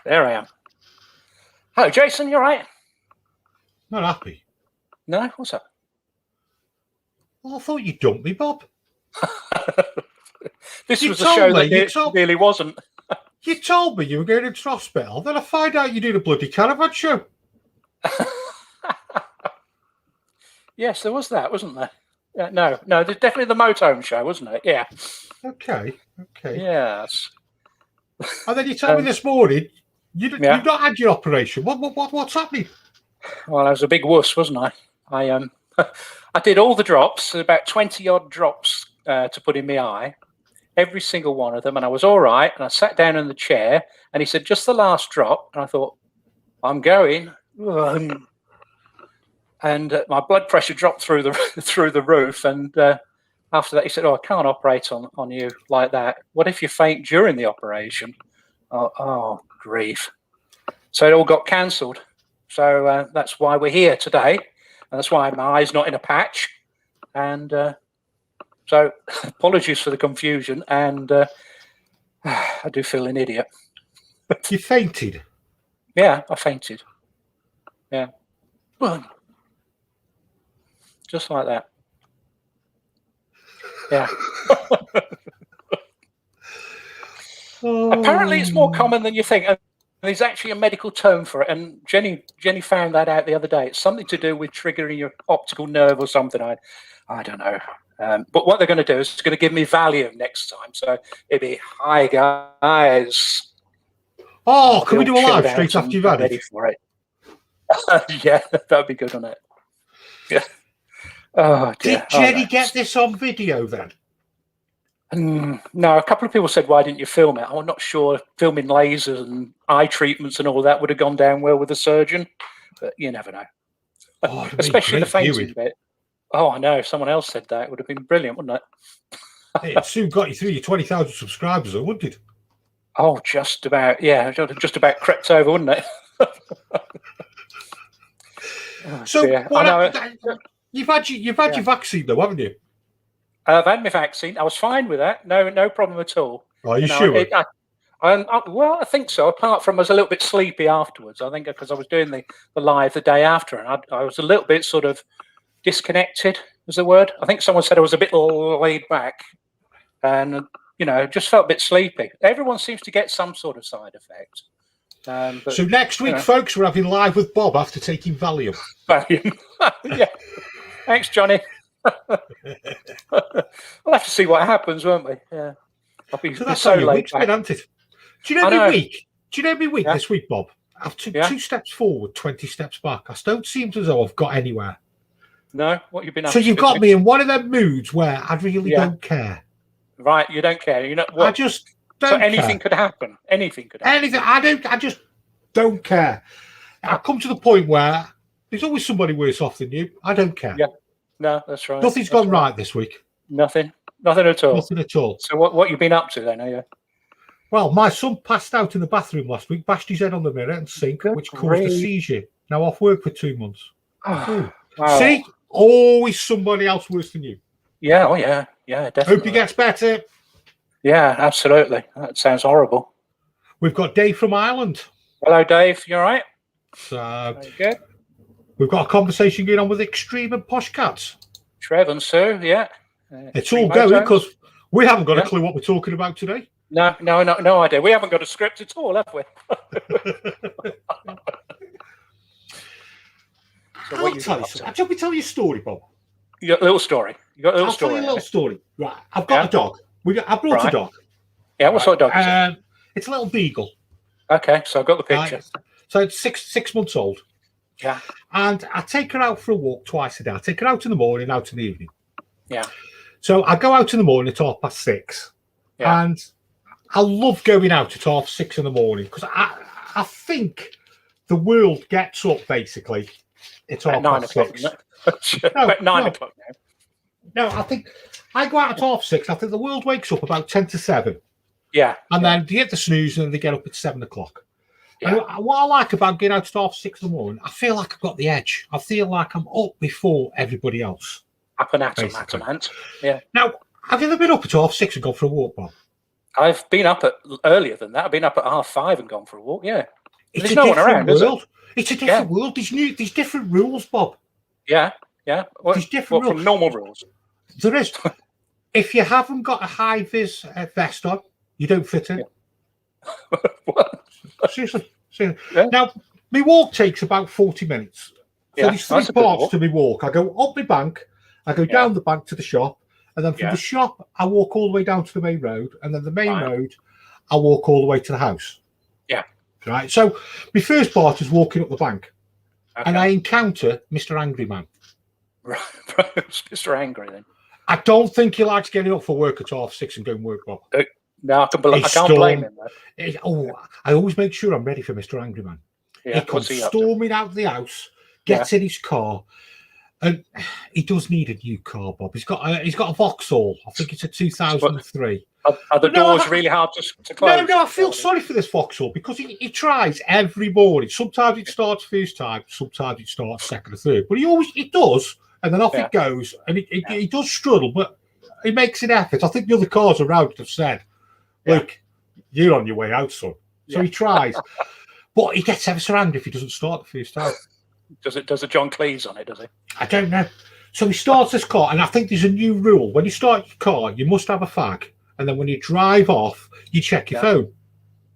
There I am. Hello, Jason. You all right? Not happy. No? What's up? Well, I thought you dumped me, Bob. This You was a told show me, that it really wasn't. You told me you were going into hospital. Then I find out you did a bloody caravan show. Yes, there was that, wasn't there? No, there's definitely the Motorhome show, wasn't it? Yeah. Okay. Yes. And then you told me this morning you've not had your operation. What's happening? Well, I was a big wuss, wasn't I? I did all the drops, about 20 odd drops to put in my eye, every single one of them, and I was all right. And I sat down in the chair, and he said, "Just the last drop." And I thought, "I'm going." And my blood pressure dropped through the roof. And after that, he said, "Oh, I can't operate on you like that. What if you faint during the operation?" Oh, grief! So it all got cancelled. So that's why we're here today, and that's why my eye's not in a patch. And so apologies for the confusion. And I do feel an idiot. You fainted? Yeah, I fainted. Yeah. Just like that. Yeah. Apparently it's more common than you think. And there's actually a medical term for it. And Jenny found that out the other day. It's something to do with triggering your optical nerve or something. I don't know. But what they're going to do is going to give me Valium next time. So it'd be, "Hi, guys." Oh, can we do a live straight after you've had ready for it? Yeah, that'd be good, wouldn't it? Yeah. Oh, dear. Did Jenny get this on video then? No, a couple of people said, "Why didn't you film it?" I'm not sure filming lasers and eye treatments and all that would have gone down well with a surgeon, but you never know. Oh, especially the fainting bit. Oh, I know. If someone else said that, it would have been brilliant, wouldn't it? It soon got you through your 20,000 subscribers, though, wouldn't it? Oh, just about. Yeah, just about crept over, wouldn't it? You've had your vaccine, though, haven't you? I've had my vaccine. I was fine with that. No problem at all. Are you sure? Well, I think so. Apart from I was a little bit sleepy afterwards. I think because I was doing the live the day after, and I was a little bit sort of disconnected. Was the word? I think someone said I was a bit laid back, and just felt a bit sleepy. Everyone seems to get some sort of side effect. So next week, folks, we're having live with Bob after taking Valium. Yeah. Thanks, Johnny. We'll have to see what happens, won't we? Yeah. I'll be so late. Do you know every week? Do you know every week this week, Bob? I've took 2 steps forward, 20 steps back. I don't seem as though I've got anywhere. No, what you've been up to? So you've got me in one of them moods where I really don't care. Right, you don't care. You know what? I just don't. So anything could happen. Anything could happen. Anything. I just don't care. I come to the point where there's always somebody worse off than you. I don't care. Yeah. No, that's right. Nothing's gone right this week. Nothing at all. Nothing at all. So what you've been up to then? Are you? Well, my son passed out in the bathroom last week, bashed his head on the mirror and sink, which caused a seizure. Now off work for 2 months. Oh, wow. See, always somebody else worse than you. Yeah. Oh, yeah. Yeah, definitely. Hope he gets better. Yeah, absolutely. That sounds horrible. We've got Dave from Ireland. Hello, Dave. You all right? So very good. We've got a conversation going on with Extreme and Posh Cats. Trev and Sue, yeah. It's all going because we haven't got a clue what we're talking about today. No idea. We haven't got a script at all, have we? I'll tell you something. Shall we tell you a story, Bob? You got a little story. I'll tell you a little story. Right. I've got a dog. I brought a dog. Yeah, what sort of dog is it? It's a little beagle. Okay, so I've got the picture. So it's six months old. Yeah. And I take her out for a walk twice a day. I take her out in the morning, out in the evening. Yeah. So I go out in the morning at 6:30. Yeah. And I love going out at 6:30 in the morning because I think the world gets up basically at 6:30. About 9 o'clock now. No, I think I go out at 6:30. I think the world wakes up about 10 to 7. Yeah. And then they get the snooze and they get up at 7 o'clock. Yeah. And what I like about getting out at 6:30 in the morning, I feel like I've got the edge. I feel like I'm up before everybody else. Up and at 'em. Yeah. Now, have you ever been up at 6:30 and gone for a walk, Bob? I've been up earlier than that. I've been up at 5:30 and gone for a walk. Yeah, It's there's no one around, is it? It's a different world. There's different rules, Bob. Yeah. There's different rules. From normal rules. There is. If you haven't got a high-vis vest on, you don't fit in. Yeah. What? Seriously. Yeah. Now, my walk takes about 40 minutes. So there's 3 parts to my walk. I go up my bank, I go down the bank to the shop, and then from the shop, I walk all the way down to the main road, and then the main road, I walk all the way to the house. Yeah. Right. So my first part is walking up the bank, and I encounter Mr. Angry Man. Right. Mr. Angry, then. I don't think he likes getting up for work at 6:30 and going to work, Bob. No, I can't blame him. I always make sure I'm ready for Mr. Angry Man. Yeah, he comes storming out of the house, gets in his car, and he does need a new car, Bob. He's got a Vauxhall. I think it's a 2003. Are the doors really hard to close? No, I feel sorry for this Vauxhall because he tries every morning. Sometimes it starts first time, sometimes it starts second or third. But he does, and then off it goes. And he does struggle, but he makes an effort. I think the other cars around have said, look, you're on your way out, son. So he tries. But he gets ever so angry if he doesn't start the first time. Does it John Cleese on it, does he? I don't know. So he starts this car, and I think there's a new rule. When you start your car, you must have a fag. And then when you drive off, you check your phone.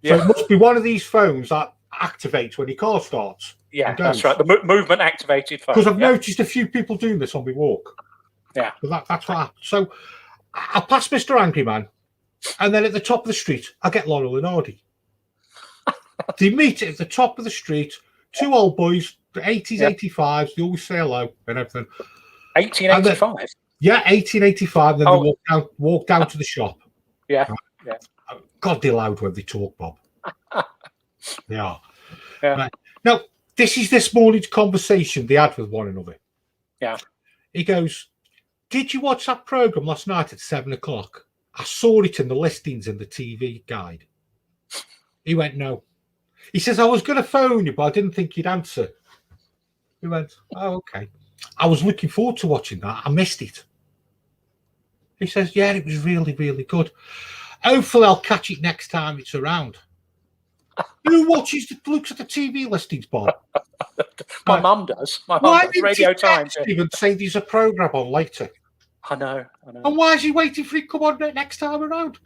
So it must be one of these phones that activates when your car starts. Yeah, that's right. The movement activated phone. Because I've noticed a few people doing this on my walk. Yeah. So that's what happened. So I pass Mr. Angry Man, and then at the top of the street, I get Laurel and Hardy. They meet at the top of the street, 2 old boys, the 80s, 85s, they always say hello and everything. 1885? Yeah, 1885, then they walk down to the shop. Yeah, right? God, they're loud when they talk, Bob. They are. Yeah. Right. Now, this is this morning's conversation they had with one another. Yeah. He goes, did you watch that programme last night at 7 o'clock? I saw it in the listings in the TV guide. He went, no. He says, I was going to phone you, but I didn't think you'd answer. He went, oh, okay. I was looking forward to watching that. I missed it. He says, yeah, it was really, really good. Hopefully I'll catch it next time it's around. Who looks at the TV listings, Bob? My mum does. My mum does. Radio Times. Even say there's a programme on later. I know. And why is he waiting for it to come on next time around?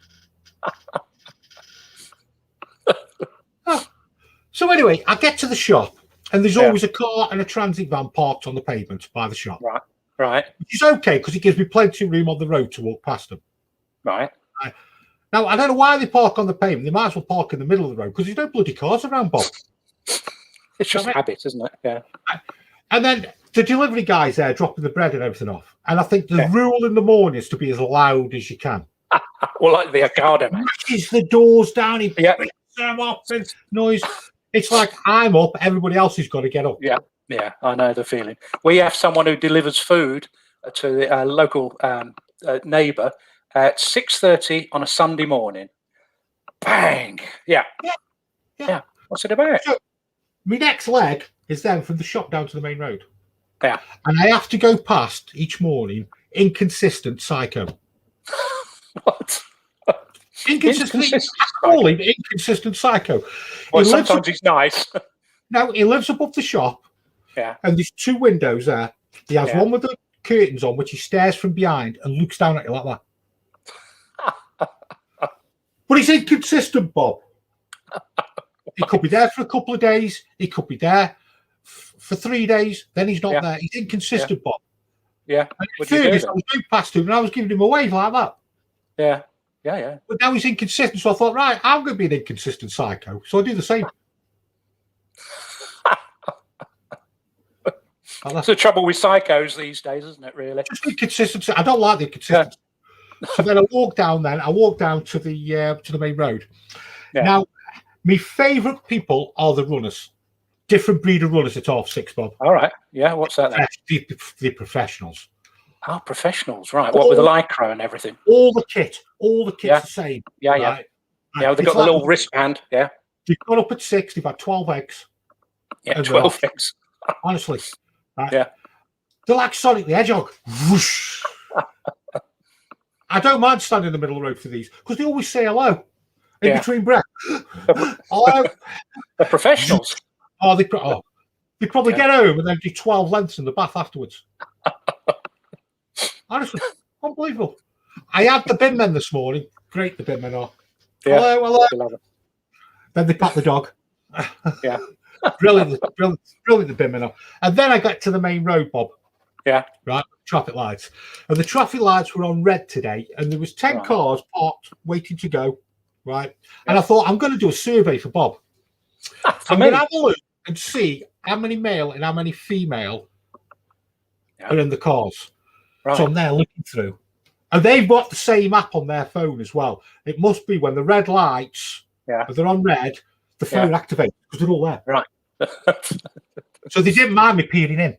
So anyway, I get to the shop, and there's always a car and a transit van parked on the pavement by the shop. Right. Which is okay, because it gives me plenty of room on the road to walk past them. Right. Now, I don't know why they park on the pavement. They might as well park in the middle of the road, because there's no bloody cars around, Bob. It's just habit, isn't it? Yeah. And then the delivery guy's there dropping the bread and everything off. And I think the rule in the morning is to be as loud as you can. Well, like the Ocado man. Smashes the doors down, he picks them up and noise. It's like I'm up, everybody else has got to get up. Yeah, I know the feeling. We have someone who delivers food to the local neighbour at 6:30 on a Sunday morning. Bang! Yeah. What's it about? So, my next leg is then from the shop down to the main road. Yeah. And I have to go past each morning inconsistent psycho. What? Inconsistent. I call him inconsistent psycho. Well, sometimes he's nice. No, he lives above the shop. Yeah. And there's 2 windows there. He has one with the curtains on, which he stares from behind and looks down at you like that. But he's inconsistent, Bob. He could be there for a couple of days. He could be there for 3 days. Then he's not there. He's inconsistent, Bob. Yeah. And in fairness, I was going past him and I was giving him a wave like that. Yeah. But now he's inconsistent, so I thought, right, I'm going to be an inconsistent psycho. So I do the same. That's the trouble with psychos these days, isn't it, really? Just inconsistency. I don't like the inconsistency. So then I walk down to the main road. Yeah. Now, my favourite people are the runners. Different breed of runners at 6:30, Bob. All right. Yeah, what's that then? The professionals. Oh, professionals, right. What, with the lycra and everything? All the kit's the same. Yeah, right? Yeah, they've got the little wristband, yeah. They've got up at 6, they've had 12 eggs. Yeah, 12 eggs. Honestly. Right? Yeah. They're like Sonic the Hedgehog. Whoosh. I don't mind standing in the middle of the road for these because they always say hello in between breath. Hello. They're professionals. They probably get home and then do 12 lengths in the bath afterwards. Honestly, unbelievable. I had the bin men this morning. Great, the bin men are. Yeah. Hello. Then they pat the dog. Yeah. brilliant, the bin men are. And then I got to the main road, Bob. Yeah. Right, traffic lights. And the traffic lights were on red today, and there was 10 cars parked waiting to go. Right. And I thought, I'm going to do a survey for Bob. I'm going to have a look and see how many male and how many female are in the cars. Right. So I'm there looking through. And they've got the same app on their phone as well. It must be when the red lights, if they're on red, the phone activates because they're all there. Right. So they didn't mind me peering in.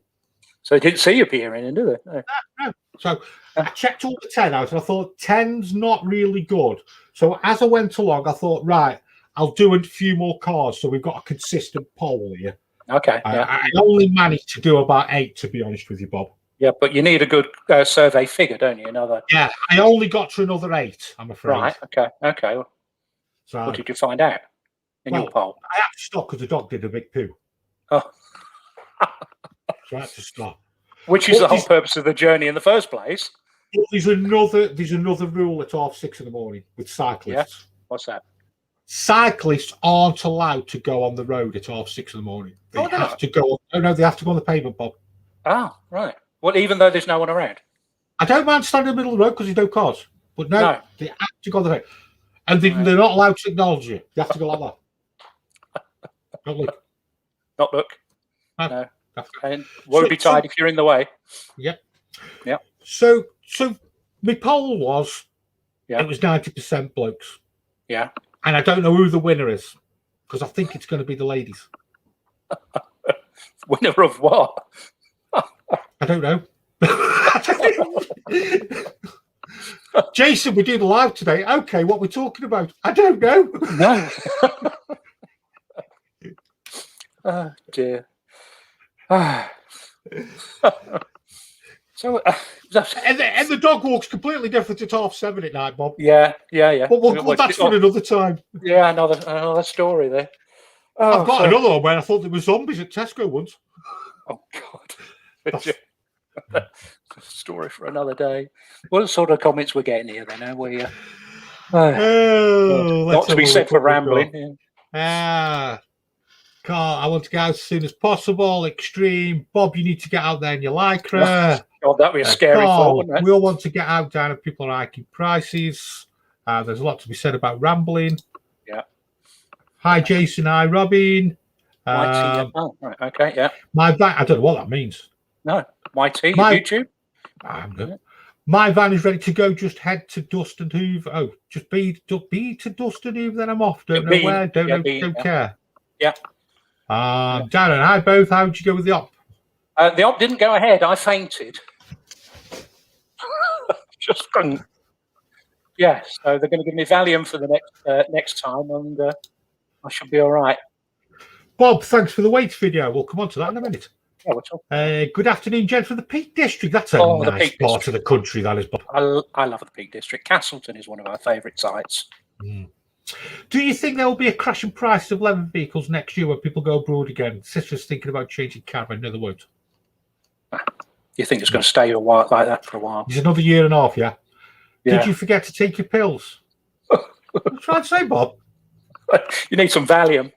So they didn't see you peering in, did they? No. So I checked all the 10 out and I thought 10's not really good. So as I went along, I thought, right, I'll do a few more cars so we've got a consistent poll here. Okay. I only managed to do about 8, to be honest with you, Bob. Yeah, but you need a good survey figure, don't you? Yeah, I only got to another 8, I'm afraid. Right, okay. So, what did you find out in your poll? I had to stop because the dog did a big poo. Oh. So I had to stop. Which is the whole purpose of the journey in the first place. There's another rule at 6:30 in the morning with cyclists. Yeah? What's that? Cyclists aren't allowed to go on the road at 6:30 in the morning. They have to go. Oh no, they have to go on the pavement, Bob. Oh, right. Well, even though there's no one around. I don't mind standing in the middle of the road because there's no cars. But no, they have to go on the road. And they're not allowed to acknowledge you. You have to go like that. Not look. Not look. No. And won't be tied if you're in the way. Yep. Yep. So my poll was, it was 90% blokes. Yeah. And I don't know who the winner is because I think it's going to be the ladies. Winner of what? I don't know. Jason, we're doing live today. Okay, what we're talking about? I don't know. No. Oh dear. So, and the dog walk's completely different at 7:30 at night, Bob. Yeah. But that's for another time. Yeah, another story there. I've got another one where I thought there were zombies at Tesco once. Oh God. Story for another day. What sort of comments we're getting here then? Are we? Not to be said for rambling. Carl, I want to get out as soon as possible. Extreme. Bob, you need to get out there in your lycra. God, that'd be a scary thought, wouldn't it? We all want to get out down and people are hiking prices. There's a lot to be said about rambling. Yeah. Hi, Jason. Hi, Robin. Right, okay, yeah. My van, I don't know what that means. No, YT, YouTube. I'm good. My van is ready to go. Just head to Dust and Hoover. Oh, just be to Dust and Hoover. Then I'm off. Don't know where. Don't care. Yeah. Darren, hi both. How did you go with the op? The op didn't go ahead. I fainted. Just couldn't. Yeah, so they're going to give me Valium for the next time, and I should be all right. Bob, thanks for the weights video. We'll come on to that in a minute. Yeah, what's up? Good afternoon, gents, from the Peak District. That's a nice part of the country, that is, Bob. I love the Peak District. Castleton is one of our favourite sites. Do you think there will be a crash in price of leather vehicles next year when people go abroad again? Sister's thinking about changing caravan, in other words. You think it's going to stay a while like that for a while? It's another year and a half, yeah? Did you forget to take your pills? What are you trying to say, Bob? You need some Valium.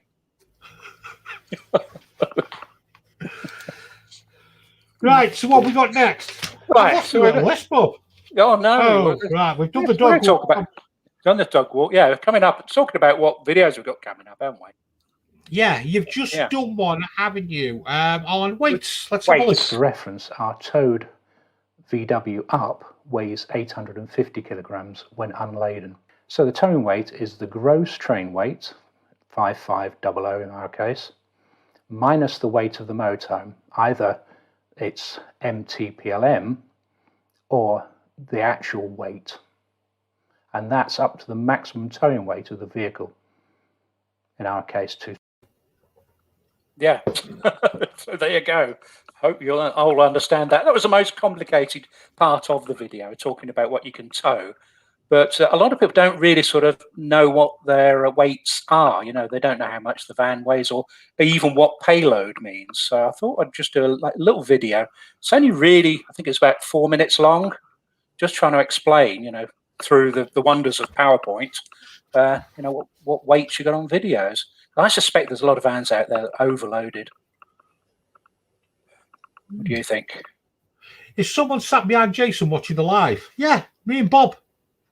Right, so what we got next? Right, so we're list, Bob. Oh no! Right, we've done the dog walk. Done the dog walk. Yeah, coming up. Talking about what videos we've got coming up, haven't we? Yeah, you've just done one, haven't you? On weights. Let's have a look. For reference, our towed VW Up weighs 850 kilograms when unladen. So the towing weight is the gross train weight, 5500 in our case, minus the weight of the motorhome. Either it's MTPLM or the actual weight. And that's up to the maximum towing weight of the vehicle. In our case, 2. Yeah. So there you go. Hope you'll all understand that. That was the most complicated part of the video, talking about what you can tow. But a lot of people don't really sort of know what their weights are. You know, they don't know how much the van weighs or even what payload means. So I thought I'd just do a little video. It's only really, I think it's about 4 minutes long, just trying to explain, you know, through the wonders of PowerPoint, you know, what weights you got on videos. I suspect there's a lot of vans out there that are overloaded. What do you think? Is someone sat behind Jason watching the live? Yeah, me and Bob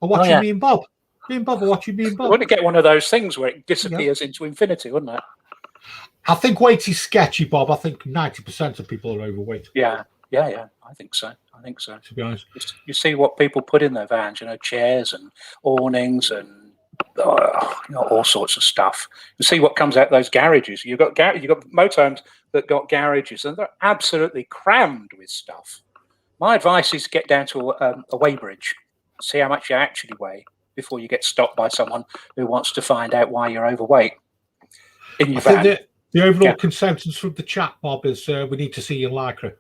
are watching me and Bob. Me and Bob are watching me and Bob. Wouldn't it get one of those things where it disappears into infinity, wouldn't it? I think weight is sketchy, Bob. I think 90% of people are overweight. Yeah. I think so. To be honest. You see what people put in their vans, you know, chairs and awnings and you know, all sorts of stuff. You see what comes out those garages. You've got motorhomes that got garages, and they're absolutely crammed with stuff. My advice is get down to a weigh bridge, see how much you actually weigh before you get stopped by someone who wants to find out why you're overweight in your van. Think the overall consensus from the chat, Bob, is we need to see you in Lycra.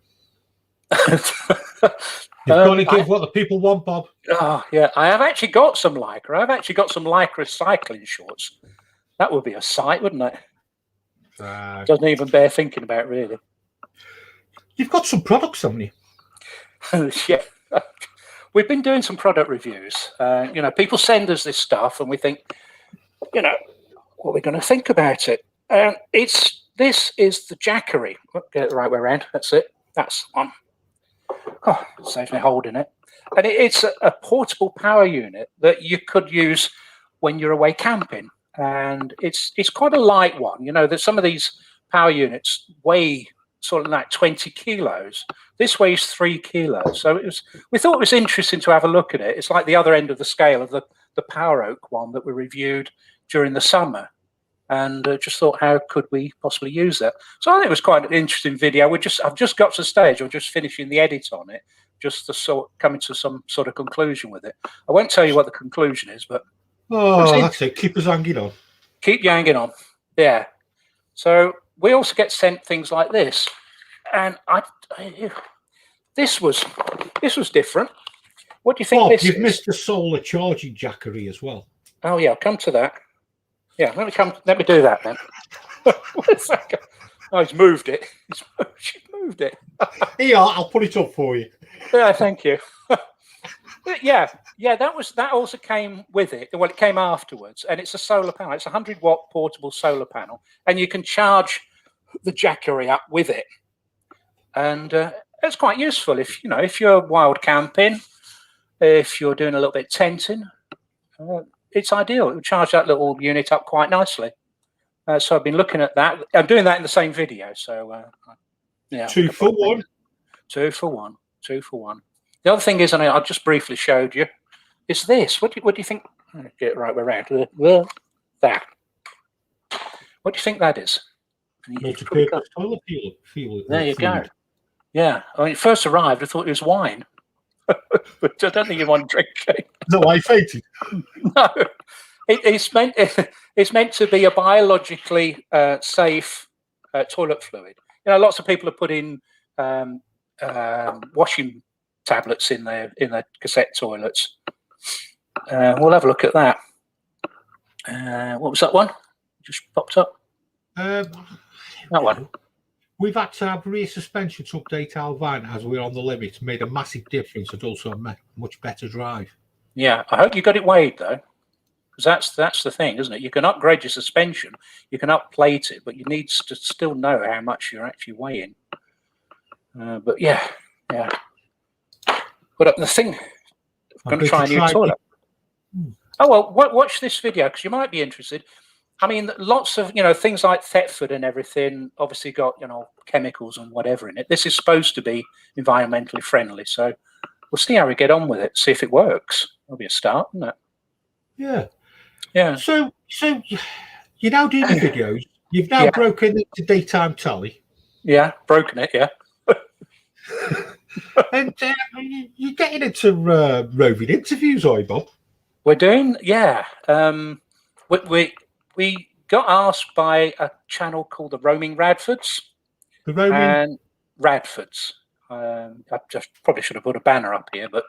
You've got to give what the people want, Bob. Oh, yeah. I have actually got some Lycra. I've actually got some Lycra cycling shorts. That would be a sight, wouldn't it? Doesn't even bear thinking about, really. You've got some products, haven't you? Yeah. We've been doing some product reviews. You know, people send us this stuff and we think, you know, what are we going to think about it? This is the Jackery. Get it the right way around. That's it. That's the one. Oh, saves me holding it. And it's a portable power unit that you could use when you're away camping. And it's quite a light one. You know, there's some of these power units weigh sort of like 20 kilos. This weighs 3 kilos. So we thought it was interesting to have a look at it. It's like the other end of the scale of the Power Oak one that we reviewed during the summer. And just thought, how could we possibly use that? So I think it was quite an interesting video. I've just got to the stage. I'm just finishing the edit on it, just to coming to some sort of conclusion with it. I won't tell you what the conclusion is, but that's it. Keep us hanging on. Keep you hanging on. Yeah. So we also get sent things like this, and this was different. What do you think? Bob, this you've is? missed the solar charging Jackery as well. Oh yeah, I'll come to that. Yeah, let me do that then. Where's that go? Oh, he's moved it. She's moved it. Here, I'll put it up for you. Yeah, thank you. yeah, that also came with it. Well, it came afterwards, and it's a solar panel. It's a 100-watt portable solar panel, and you can charge the Jackery up with it. And it's quite useful if you're wild camping, if you're doing a little bit of tenting. It's ideal. It will charge that little unit up quite nicely. So I've been looking at that. I'm doing that in the same video. So yeah, 2 for 1. 2 for 1. 2 for 1. The other thing is, and I just briefly showed you, is this. What do you think? Get it right way around. That. What do you think that is? Multi-purpose toilet feel. There you go. Yeah. When it first arrived, I thought it was wine. But I don't think you want to drink it. Is that why you fainted? No, it's meant to be a biologically safe toilet fluid. You know, lots of people are putting washing tablets in their cassette toilets. We'll have a look at that. What was that one? Just popped up. That one. We've had to have rear suspension to update our van as we're on the limit. Made a massive difference and also a much better drive. Yeah, I hope you got it weighed though, because that's the thing, isn't it? You can upgrade your suspension, you can upplate it, but you need to still know how much you're actually weighing. But yeah. Put up the thing. I'm going to try a new toilet. Oh well, watch this video because you might be interested. I mean, lots of, things like Thetford and everything obviously got, chemicals and whatever in it. This is supposed to be environmentally friendly. So we'll see how we get on with it, see if it works. That'll be a start, isn't it? Yeah. Yeah. So you're now doing the videos. You've now broken into daytime tally. Yeah, broken it, yeah. And you're getting into roving interviews, are you, Bob? We're doing, yeah. We got asked by a channel called the Roaming Radfords. The Roaming? And Radfords. I just probably should have put a banner up here, but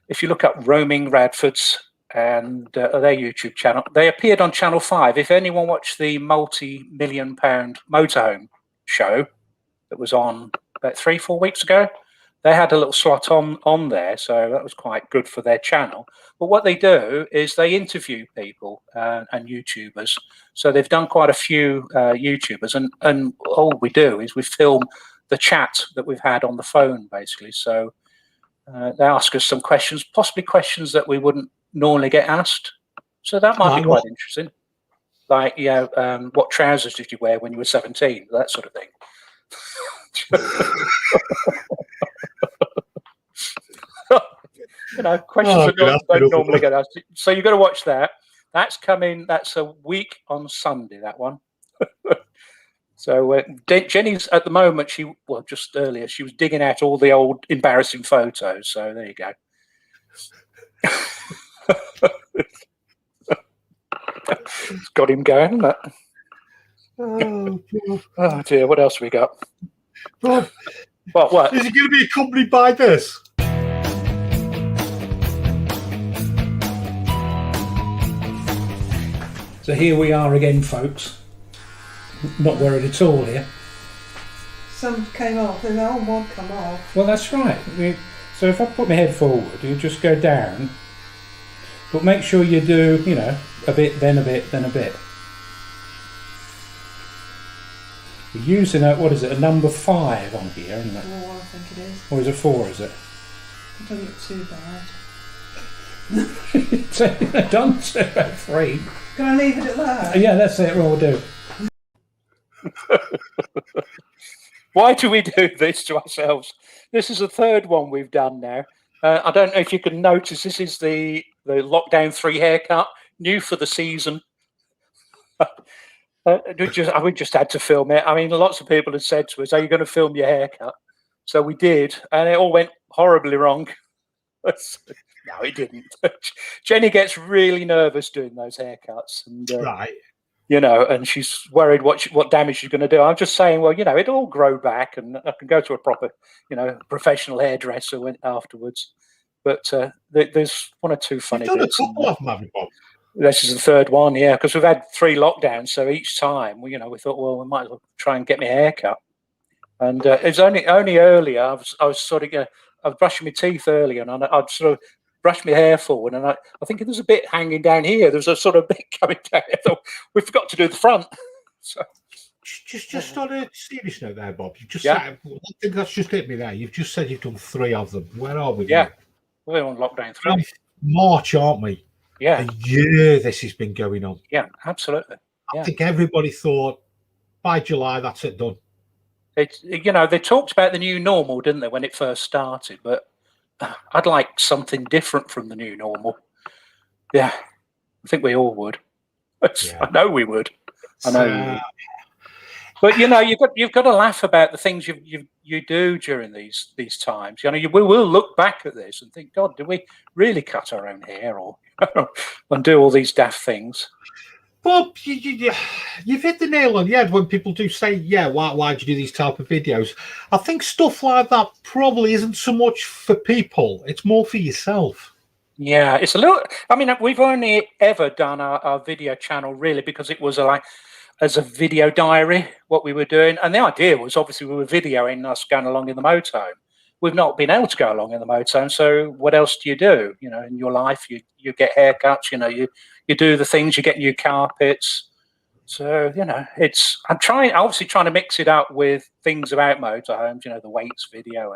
if you look up Roaming Radfords and their YouTube channel, they appeared on Channel 5. If anyone watched the multi-million-pound Motorhome show that was on about 3-4 weeks ago, they had a little slot on there, so that was quite good for their channel. But what they do is they interview people and YouTubers. So they've done quite a few YouTubers, and all we do is we film the chat that we've had on the phone, basically. So they ask us some questions, possibly questions that we wouldn't normally get asked. So that might be quite interesting. Like, what trousers did you wear when you were 17? That sort of thing. Questions that don't normally get asked. So you've got to watch that. That's coming. That's a week on Sunday, that one. So Jenny's at the moment, just earlier, she was digging out all the old embarrassing photos. So there you go. It's got him going, hasn't it? Oh dear, what else we got? Bob, what? Is he going to be accompanied by this? So here we are again, folks. Not worried at all here. Some came off, and the old one come off. Well, that's right. So if I put my head forward, you just go down. But make sure you do, a bit, then a bit, then a bit. We're using a number 5 on here, isn't it? 4, I think it is. Or is it 4, is it? It doesn't look too bad. Done to about 3. Can I leave it at that? Yeah, that's it. We'll do. Why do we do this to ourselves? This is the 3rd one we've done now. I don't know if you can notice, this is the lockdown 3 haircut, new for the season. We just had to film it. I mean, lots of people had said to us, "Are you going to film your haircut?" So we did, and it all went horribly wrong. No, it didn't. Jenny gets really nervous doing those haircuts, and right. And she's worried what damage she's going to do. I'm just saying, well, it'll all grow back, and I can go to a proper, professional hairdresser afterwards. But there's 1 or 2 funny bits. This is the 3rd one, yeah, because we've had 3 lockdowns. So each time, we thought, well, we might as well try and get my hair cut. And it's only earlier. I was sort of, I was brushing my teeth earlier, and I'd sort of brush my hair forward, and I think there's a bit hanging down here. There's a sort of bit coming down here. So we forgot to do the front. So just on a serious note there, Bob, you just said, I think that's just hit me there. You've just said you've done 3 of them. Where are we? Yeah, we're on lockdown 3. March, aren't we? Yeah. A year this has been going on. Yeah, absolutely. I think everybody thought by July that's it done. They talked about the new normal, didn't they, when it first started? But I'd like something different from the new normal. Yeah, I think we all would. Yeah. I know we would. I know. We would. But you've got to laugh about the things you do during these times. We will look back at this and think, God, did we really cut our own hair or and do all these daft things? Bob, you've hit the nail on the head when people do say, why do you do these type of videos? I think stuff like that probably isn't so much for people. It's more for yourself. Yeah, it's a little... I mean, we've only ever done our video channel, really, because it was as a video diary, what we were doing. And the idea was, obviously, we were videoing us going along in the motorhome. We've not been able to go along in the motorhome, so what else do you do? In your life, you get haircuts, you do the things, you get new carpets. So, I'm obviously trying to mix it up with things about motorhomes, the weights video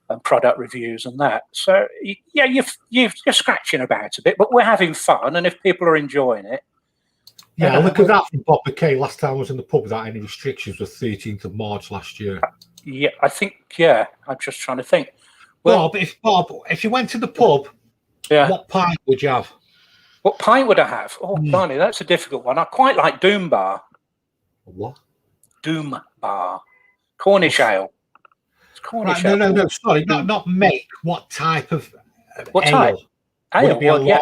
and product reviews and that. So, yeah, you're scratching about a bit, but we're having fun, and if people are enjoying it. Yeah, look at that from Bob McKay. Last time I was in the pub without any restrictions was 13th of March last year. Yeah, I think, I'm just trying to think. Well, Bob, if you went to the pub, what pint would you have? What pint would I have? Oh, blimey, that's a difficult one. I quite like Doom Bar. What? Doom Bar. Cornish ale. It's Cornish ale. No, sorry, not make. What type of what ale? Type? Ale? Would it be a lager?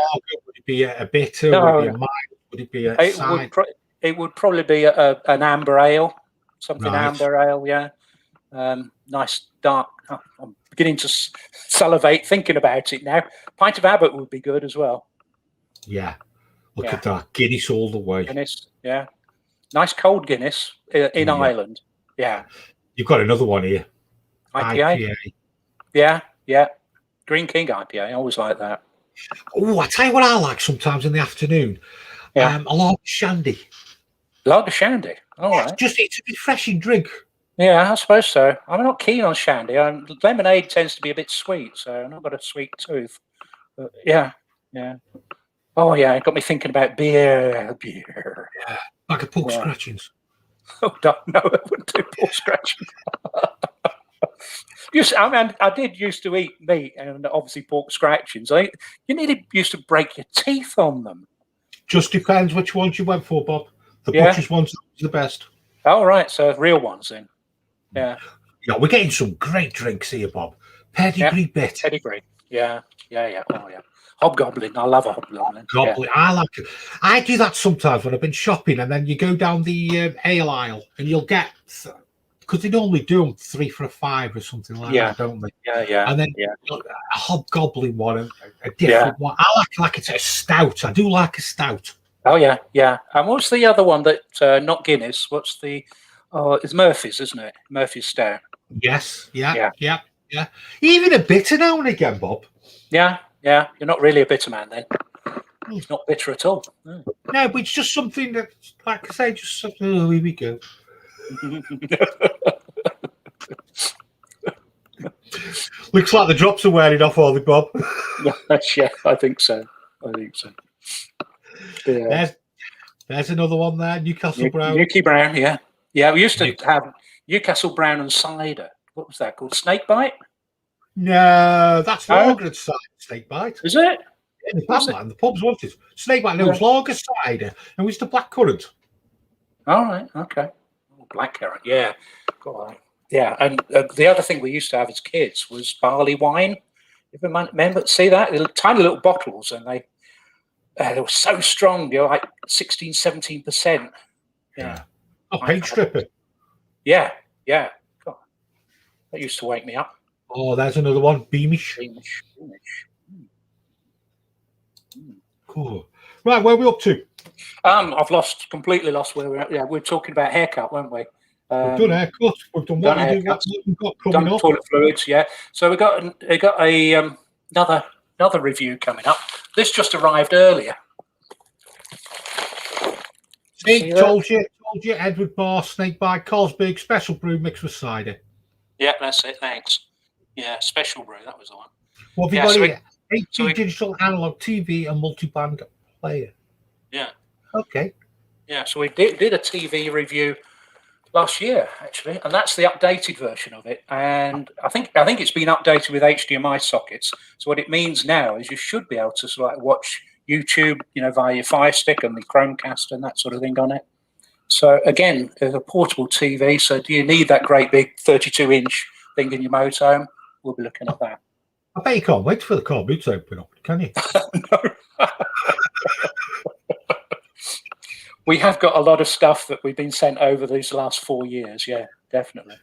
Would it be a bitter? No. Would it be a mild? Would it be a cider? It would probably be an amber ale. Something amber ale, yeah. Nice dark. I'm beginning to salivate thinking about it now. Pint of Abbott would be good as well. Yeah. Look at that. Guinness all the way. Guinness, yeah. Nice cold Guinness in Ireland. Yeah. You've got another one here. IPA. Yeah. Green King IPA. I always like that. Oh, I tell you what I like sometimes in the afternoon. Yeah. A lager shandy. Lager shandy. All right. It's a refreshing drink. Yeah, I suppose so. I'm not keen on shandy. Lemonade tends to be a bit sweet, so I've not got a sweet tooth. But yeah. Oh yeah, it got me thinking about beer. Yeah, like a pork scratchings. Oh no, I wouldn't do pork scratchings. I did used to eat meat and obviously pork scratchings. You nearly used to break your teeth on them. Just depends which ones you went for, Bob. The butcher's ones are the best. Oh right, so real ones then. Yeah. Yeah, we're getting some great drinks here, Bob. Pedigree bit. Pedigree. Yeah. Oh yeah. Hobgoblin. I love a hobgoblin. Goblin. I like it. I do that sometimes when I've been shopping, and then you go down the ale aisle, and you'll get, because they normally do them 3 for $5 or something like that, don't they? Yeah. And then a hobgoblin one, a different one. I like it's a stout. I do like a stout. Oh yeah. And what's the other one that not Guinness? What's the? Oh, it's Murphy's, isn't it? Murphy's Stout. Yes. Yeah. Even a bitter now and again, Bob. Yeah. You're not really a bitter man then. He's not bitter at all. No, but it's just something that, like I say, just something. Oh, here we go. Looks like the drops are wearing off, are they, Bob? Yeah, I think so. Yeah. There's another one there. Newcastle Brown. Newcastle Brown, yeah. Yeah, we used to have Newcastle Brown and cider. What was that called? Snake Bite? No, that's lager and cider. Snake Bite. Is it? In the pubs wanted Snake Bite. No, it was lager cider, and it was the black currant. All right. Okay. Black currant. Yeah. God. Yeah. And the other thing we used to have as kids was barley wine. You remember? See that? Tiny little bottles, and they were so strong. You're like 16, 17%. Yeah. Oh, paint stripper. Yeah. God. That used to wake me up. Oh, there's another one. Beamish. Cool. Right, where are we up to? I've completely lost where we're at. Yeah, we're talking about haircut, weren't we? We've done haircut. We've done what we've got coming up. Toilet fluids, yeah. So we got another review coming up. This just arrived earlier. See, told you, Edward Bar, Snake Bite, Carlsberg, special brew mixed with cider. Yeah, that's it. Thanks. Yeah, special brew. That was the one. What have you got here? 8K digital analog TV and multi-band player. Yeah. Okay. Yeah, so we did a TV review last year actually, and that's the updated version of it. And I think it's been updated with HDMI sockets. So what it means now is you should be able to sort of watch YouTube, via your Fire Stick and the Chromecast and that sort of thing on it. So again, there's a portable TV. So do you need that great big 32-inch thing in your motorhome? We'll be looking at that. I bet you can't wait for the car boot to open up, can you? No. We have got a lot of stuff that we've been sent over these last 4 years. Yeah, definitely.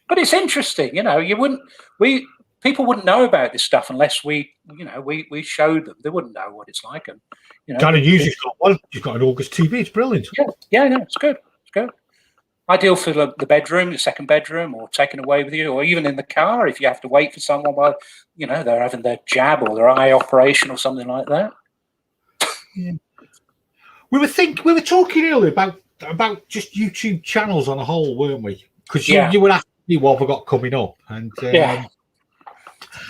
But it's interesting, people wouldn't know about this stuff unless we showed them. They wouldn't know what it's like. And Darren Hughes got one. You've got an August TV. It's brilliant. Yeah, it's good. Ideal for the bedroom, the second bedroom, or taken away with you, or even in the car if you have to wait for someone while they're having their jab or their eye operation or something like that. Yeah. We were talking earlier about just YouTube channels on a whole, weren't we? Because you would ask me what have I got coming up, and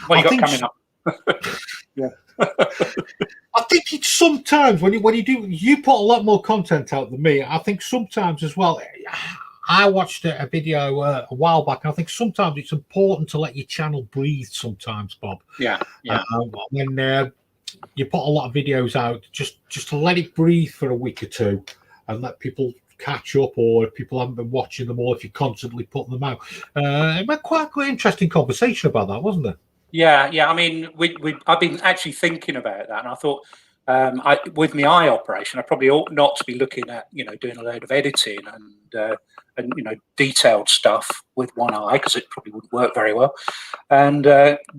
what you got coming up? Yeah. I think it's sometimes when you put a lot more content out than me. I think sometimes as well. I watched a video a while back, and I think sometimes it's important to let your channel breathe. Sometimes, Bob. Yeah. When you put a lot of videos out, just to let it breathe for a week or two, and let people catch up, or if people haven't been watching them, or if you constantly put them out. It was quite an interesting conversation about that, wasn't it? Yeah. I mean, I've been actually thinking about that, and I thought With my eye operation, I probably ought not to be looking at, doing a load of editing and detailed stuff with one eye, because it probably wouldn't work very well. And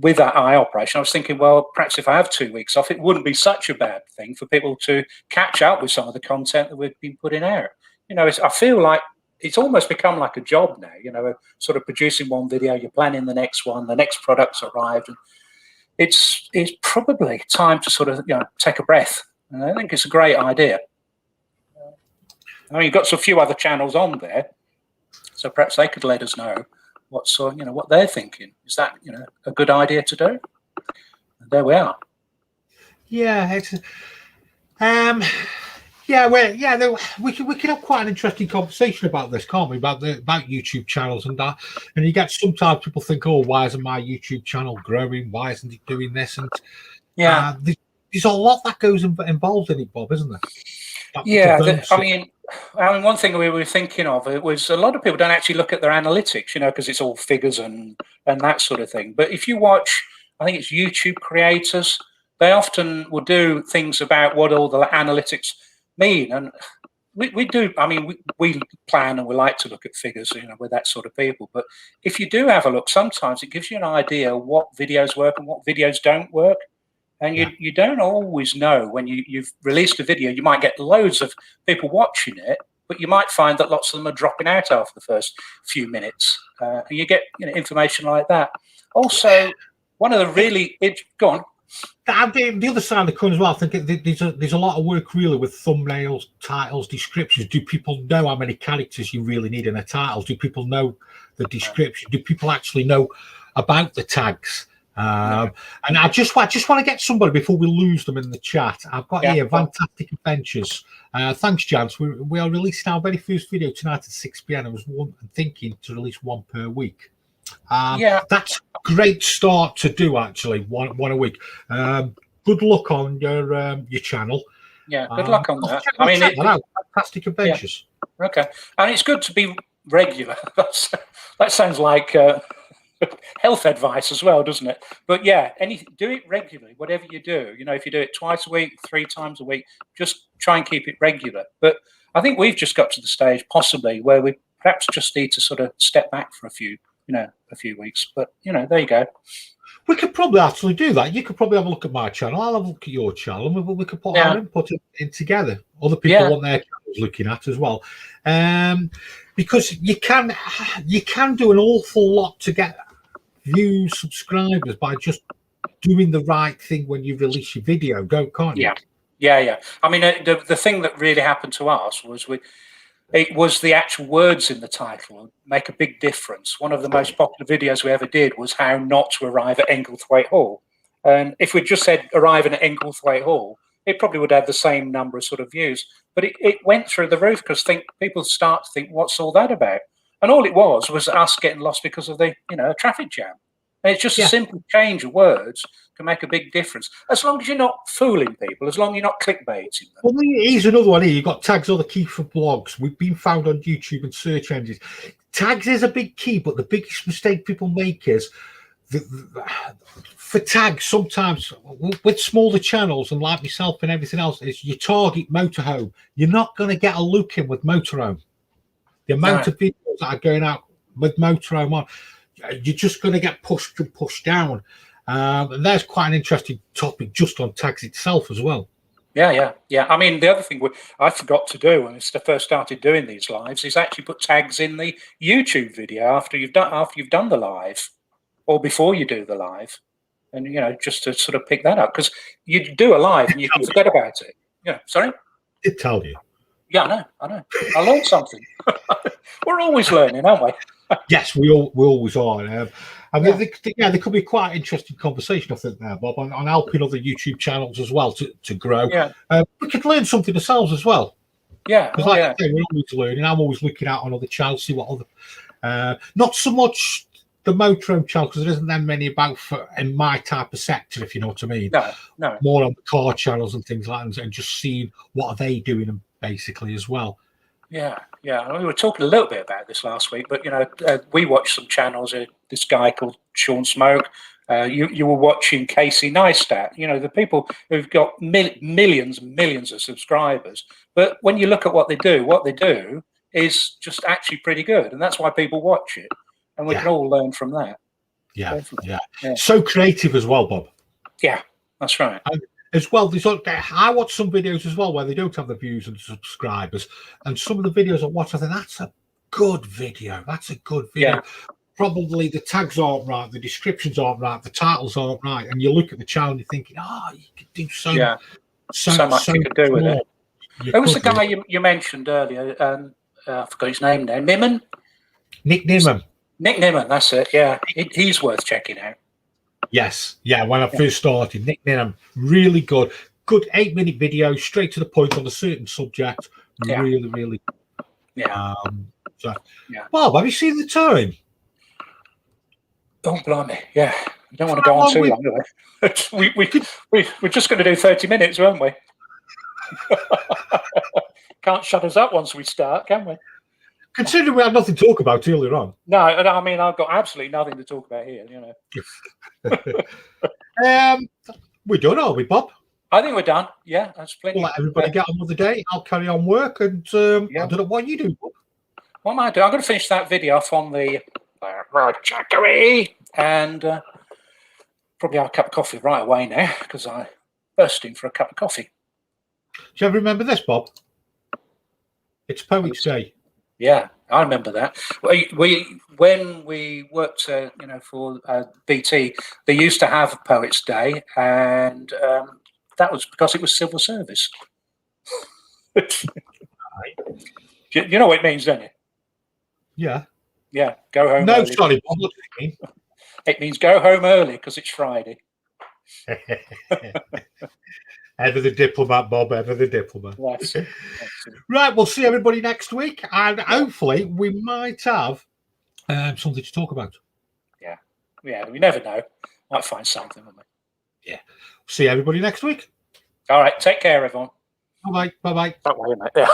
with that eye operation, I was thinking, well, perhaps if I have 2 weeks off, it wouldn't be such a bad thing for people to catch up with some of the content that we've been putting out. I feel like it's almost become like a job now, sort of producing one video, you're planning the next one, the next product's arrived, and it's probably time to sort of take a breath. And I think it's a great idea. I mean, you've got a few other channels on there, so perhaps they could let us know what they're thinking. Is that a good idea to do? And there we are. Yeah, it's we can have quite an interesting conversation about this, can't we? About YouTube channels and that. And you get sometimes people think, oh, why isn't my YouTube channel growing? Why isn't it doing this? And there's a lot that goes involved in it, Bob, isn't there? I mean, one thing we were thinking of, it was a lot of people don't actually look at their analytics, because it's all figures and that sort of thing. But if you watch, I think it's YouTube creators, they often will do things about what all the analytics mean. And we do, I mean, we plan and we like to look at figures, we're that sort of people. But if you do have a look, sometimes it gives you an idea what videos work and what videos don't work. And you don't always know when you've released a video. You might get loads of people watching it, but you might find that lots of them are dropping out after the first few minutes. And you get information like that. Also, one of the really... Go on. The other side of the coin as well, I think there's a lot of work really with thumbnails, titles, descriptions. Do people know how many characters you really need in a title? Do people know the description? Do people actually know about the tags? And I just want to get somebody before we lose them in the chat. I've got here Fantastic Adventures. Thanks, Jans. We are releasing our very first video tonight at 6 p.m. I was thinking to release one per week. That's a great start to do, actually, one a week. Good luck on your channel. Yeah, good luck on that. I mean, Fantastic Adventures. Yeah. Okay, and it's good to be regular. That sounds like health advice as well, doesn't it? But do it regularly, whatever you do. If you do it twice a week, 3 times a week, just try and keep it regular. But I think we've just got to the stage possibly where we perhaps just need to sort of step back for a few weeks. But there you go. We could probably actually do that. You could probably have a look at my channel. I'll have a look at your channel, and we could put our input in together. Other people want their channels looking at as well, because you can do an awful lot to get views, subscribers by just doing the right thing when you release your video, can't you? Yeah. I mean, the thing that really happened to us was it was the actual words in the title make a big difference. One of the most popular videos we ever did was how not to arrive at Englethwaite Hall. And if we just said arriving at Englethwaite Hall, it probably would have the same number of sort of views. But it went through the roof because people start to think, what's all that about? And all it was us getting lost because of the traffic jam. And it's just a simple change of words can make a big difference. As long as you're not fooling people, as long as you're not clickbaiting them. Well, here's another one here. You've got tags are the key for blogs. We've been found on YouTube and search engines. Tags is a big key, but the biggest mistake people make is for tags sometimes with smaller channels and like myself and everything else is you target motorhome. You're not going to get a look in with motorhome. The amount of videos that are going out with motorhome on, you're just going to get pushed and pushed down. And there's quite an interesting topic just on tags itself as well. Yeah. I mean, the other thing I forgot to do when I first started doing these lives is actually put tags in the YouTube video after you've done the live, or before you do the live, and just to sort of pick that up, because you do a live and you can forget about it. Sorry. It tell you. Yeah, I know. I learned something. We're always learning, aren't we? Yes, we always are. I mean, there could be quite an interesting conversation, I think, there, Bob, on helping other YouTube channels as well to grow. Yeah. We could learn something ourselves as well. Yeah. Because I say, we're always learning. I'm always looking out on other channels, see what other... not so much the motorhome channel, because there isn't that many about in my type of sector, if you know what I mean. No. More on the car channels and things like that, and just seeing what are they doing basically as well. Yeah. We were talking a little bit about this last week, but we watched some channels. This guy called Sean Smoke, You were watching Casey Neistat, the people who've got millions and millions of subscribers. But when you look at what they do is just actually pretty good. And that's why people watch it. And we can all learn from that. Yeah, yeah. So creative as well, Bob. Yeah, that's right. And as well, I watch some videos as well where they don't have the views and subscribers. And some of the videos I watch, I think that's a good video. That's a good video. Yeah. Probably the tags aren't right, the descriptions aren't right, the titles aren't right, and you look at the channel and you're thinking, you could do so much you could do with it. Who was the guy you mentioned earlier? I forgot his name now. Nick Nimmo. Nick Nimmo, that's it. Yeah, he's worth checking out. Yes, yeah. When I first started, Nick Nimmo, really good 8-minute video, straight to the point on a certain subject. Really, really. Yeah. Bob, have you seen the time? Oh, blimey, yeah. We don't want to go on too long, do we? We're just going to do 30 minutes, won't we? Can't shut us up once we start, can we? Considering we had nothing to talk about earlier on. No, I mean, I've got absolutely nothing to talk about here, We're done, are we, Bob? I think we're done. Yeah, that's plenty. We'll let everybody get on with the day. I'll carry on work, and I don't know what you do, Bob. What am I doing? I'm going to finish that video off on the road jackery, and probably have a cup of coffee right away now because I'm bursting for a cup of coffee. Do you ever remember this, Bob? It's Poets' Day. Yeah, I remember that. When we worked, for BT, they used to have Poets' Day, and that was because it was civil service. You know what it means, don't you? Yeah. Yeah, go home. No, early. sorry, Bob. What does it mean? It means go home early because it's Friday. Ever the diplomat, Bob. Ever the diplomat. That's it. Right, we'll see everybody next week, and hopefully we might have something to talk about. Yeah, we never know. Might find something, won't we? Yeah. See everybody next week. All right, take care, everyone. Bye-bye. Bye-bye. That way, mate. Yeah.